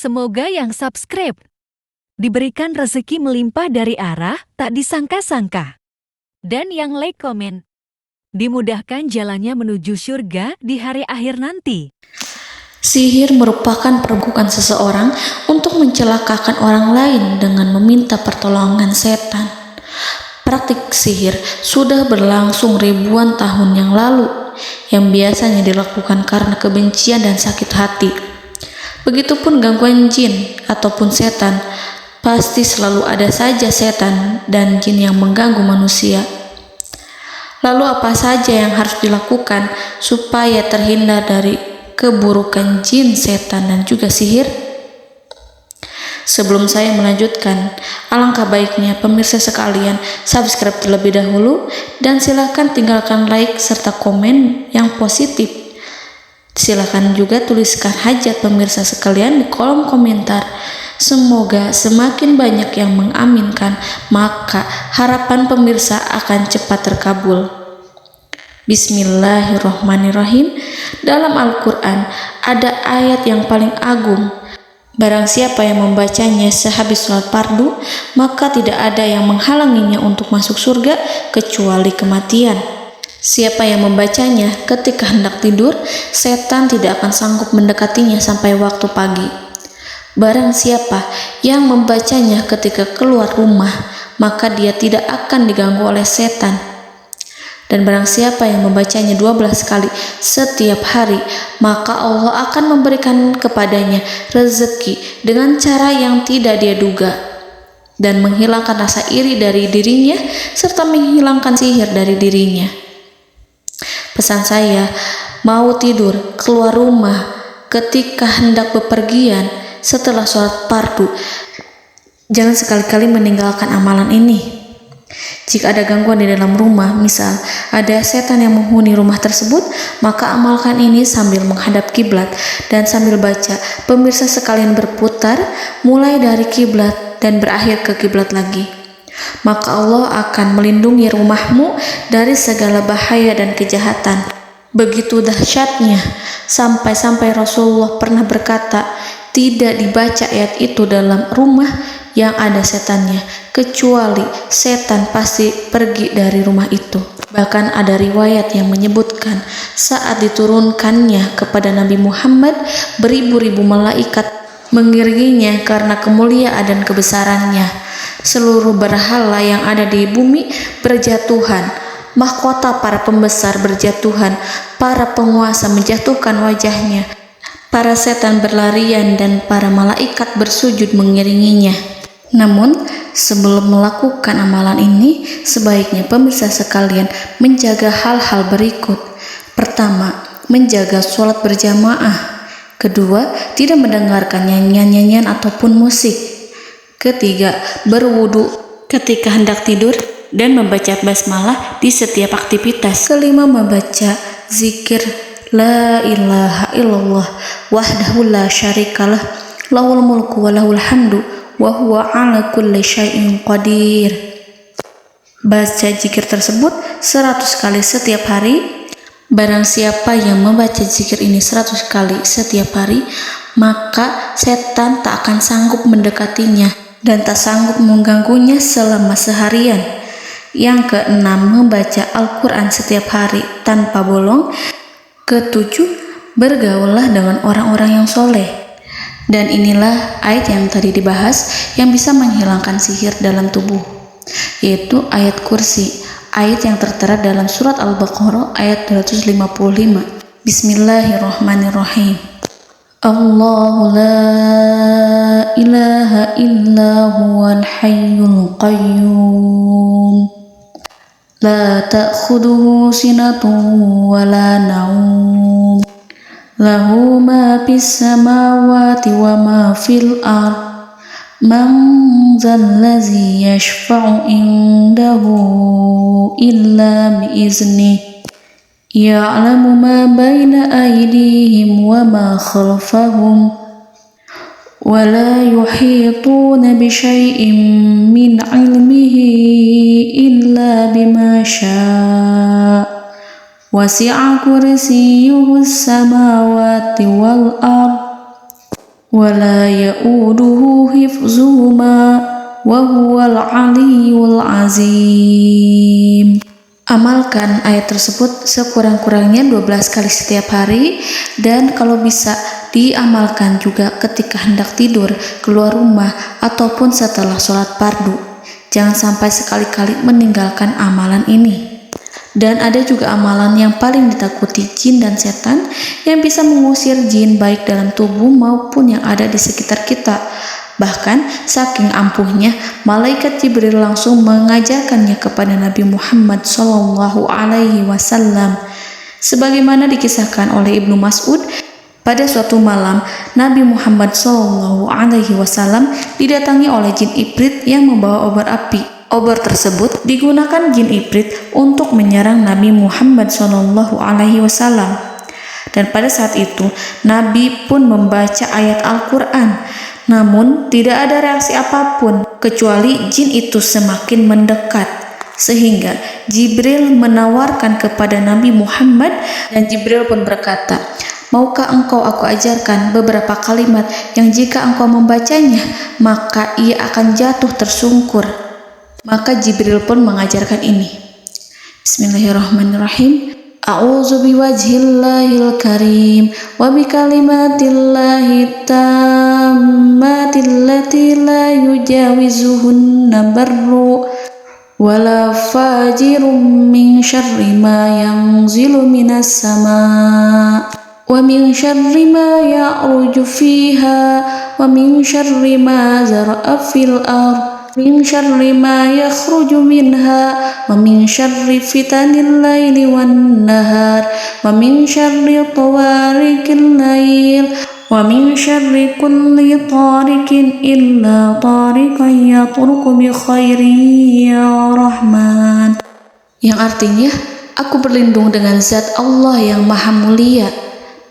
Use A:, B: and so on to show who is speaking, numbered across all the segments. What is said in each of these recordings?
A: Semoga yang subscribe diberikan rezeki melimpah dari arah tak disangka-sangka. Dan yang like komen, dimudahkan jalannya menuju surga di hari akhir nanti.
B: Sihir merupakan perbuatan seseorang untuk mencelakakan orang lain dengan meminta pertolongan setan. Praktik sihir sudah berlangsung ribuan tahun yang lalu, yang biasanya dilakukan karena kebencian dan sakit hati. Begitupun gangguan jin ataupun setan, pasti selalu ada saja setan dan jin yang mengganggu manusia. Lalu apa saja yang harus dilakukan supaya terhindar dari keburukan jin, setan, dan juga sihir? Sebelum saya melanjutkan, alangkah baiknya pemirsa sekalian subscribe terlebih dahulu dan silakan tinggalkan like serta komen yang positif. Silakan juga tuliskan hajat pemirsa sekalian di kolom komentar. Semoga semakin banyak yang mengaminkan, maka harapan pemirsa akan cepat terkabul. Bismillahirrahmanirrahim. Dalam Al-Quran ada ayat yang paling agung. Barang siapa yang membacanya sehabis sholat fardu, maka tidak ada yang menghalanginya untuk masuk surga kecuali kematian. Siapa yang membacanya ketika hendak tidur, setan tidak akan sanggup mendekatinya sampai waktu pagi. Barang siapa yang membacanya ketika keluar rumah, maka dia tidak akan diganggu oleh setan. Dan barang siapa yang membacanya 12 kali setiap hari, maka Allah akan memberikan kepadanya rezeki dengan cara yang tidak dia duga, dan menghilangkan rasa iri dari dirinya, serta menghilangkan sihir dari dirinya. Pesan saya, mau tidur, keluar rumah, ketika hendak bepergian, setelah sholat fardu, jangan sekali-kali meninggalkan amalan ini. Jika ada gangguan di dalam rumah, misal ada setan yang menghuni rumah tersebut, maka amalkan ini sambil menghadap kiblat dan sambil baca. Pemirsa sekalian berputar mulai dari kiblat dan berakhir ke kiblat lagi. Maka Allah akan melindungi rumahmu dari segala bahaya dan kejahatan. Begitu dahsyatnya, sampai-sampai Rasulullah pernah berkata, tidak dibaca ayat itu dalam rumah yang ada setannya, kecuali setan pasti pergi dari rumah itu. Bahkan ada riwayat yang menyebutkan saat diturunkannya kepada Nabi Muhammad, beribu-ribu malaikat mengiringinya karena kemuliaan dan kebesarannya. Seluruh berhala yang ada di bumi berjatuhan, mahkota para pembesar berjatuhan, para penguasa menjatuhkan wajahnya, para setan berlarian dan para malaikat bersujud mengiringinya. Namun, sebelum melakukan amalan ini, sebaiknya pemirsa sekalian menjaga hal-hal berikut. Pertama, menjaga sholat berjamaah. Kedua, tidak mendengarkan nyanyian-nyanyian ataupun musik. Ketiga, berwudu ketika hendak tidur dan membaca basmalah di setiap aktivitas. Kelima, membaca zikir la ilaha illallah wahdahu la syarikalah lahul mulku wa lahul hamdu wa huwa ala kulli syai'in qadir. Baca zikir tersebut 100 kali setiap hari. Barang siapa yang membaca zikir ini 100 kali setiap hari, maka setan tak akan sanggup mendekatinya dan tak sanggup mengganggunya selama seharian. Yang keenam, membaca Al-Quran setiap hari tanpa bolong. Ketujuh, bergaullah dengan orang-orang yang soleh. Dan inilah ayat yang tadi dibahas yang bisa menghilangkan sihir dalam tubuh, yaitu ayat kursi, ayat yang tertera dalam surat Al-Baqarah ayat 255. Bismillahirrahmanirrahim. Allahu la ilaha illa huwal hayyul qayyum la ta'khuduhu sinatun wa la naum lahu ma fis samawati wa ma fil ard man zallazi yashfa'u indahu illa biiznihi ya'lamu ma baina aydihim wa ma khalfahum wa la yuhituna bi syai'in min 'ilmihi illa bima syaa' wasi'a kursiyyuhu as-samawati wal ard ولا يؤوده حفظهما وهو العلي العظيم. Amalkan ayat tersebut sekurang-kurangnya 12 kali setiap hari, dan kalau bisa diamalkan juga ketika hendak tidur, keluar rumah, ataupun setelah sholat fardu. Jangan sampai sekali-kali meninggalkan amalan ini. Dan ada juga amalan yang paling ditakuti jin dan setan, yang bisa mengusir jin baik dalam tubuh maupun yang ada di sekitar kita. Bahkan saking ampuhnya, malaikat Jibril langsung mengajarkannya kepada Nabi Muhammad SAW. Sebagaimana dikisahkan oleh Ibnu Mas'ud, pada suatu malam Nabi Muhammad SAW didatangi oleh jin Ifrit yang membawa obor api. Obor tersebut digunakan jin Ifrit untuk menyerang Nabi Muhammad SAW. Dan pada saat itu Nabi pun membaca ayat Al-Quran. Namun tidak ada reaksi apapun, kecuali jin itu semakin mendekat. Sehingga Jibril menawarkan kepada Nabi Muhammad, dan Jibril pun berkata, "Maukah engkau aku ajarkan beberapa kalimat yang jika engkau membacanya, maka ia akan jatuh tersungkur?" Maka Jibril pun mengajarkan ini. Bismillahirrahmanirrahim. A'udzu biwajhillahil karim wa bikalimatillahi tammatil lati la yujawizuhunna barru wala fajirum min syarri ma yanzilu minas sama wa min syarri ma ya'ruju fiha wa min syarri ma zara'a fil ardh min syarri ma yakhruju minha wa min syarri fitanil laili wan nahar wa min syarri tawarikil lail wa min syarri kulli tarikin illa tarikan yatruku bi khairin ya Rahman. Yang artinya, aku berlindung dengan zat Allah yang maha mulia,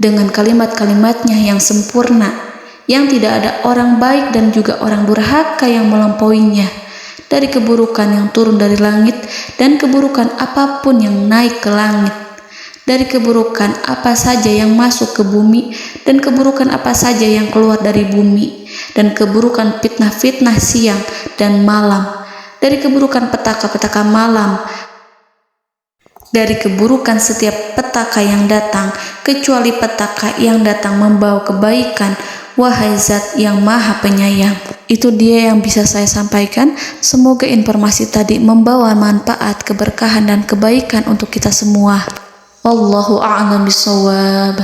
B: dengan kalimat-kalimatnya yang sempurna, yang tidak ada orang baik dan juga orang durhaka yang melampauinya, dari keburukan yang turun dari langit dan keburukan apapun yang naik ke langit, dari keburukan apa saja yang masuk ke bumi dan keburukan apa saja yang keluar dari bumi, dan keburukan fitnah-fitnah siang dan malam, dari keburukan petaka-petaka malam, dari keburukan setiap petaka yang datang, kecuali petaka yang datang membawa kebaikan. Wahai Zat yang Maha Penyayang. Itu dia yang bisa saya sampaikan. Semoga informasi tadi membawa manfaat, keberkahan dan kebaikan untuk kita semua. Wallahu a'lam bishawab.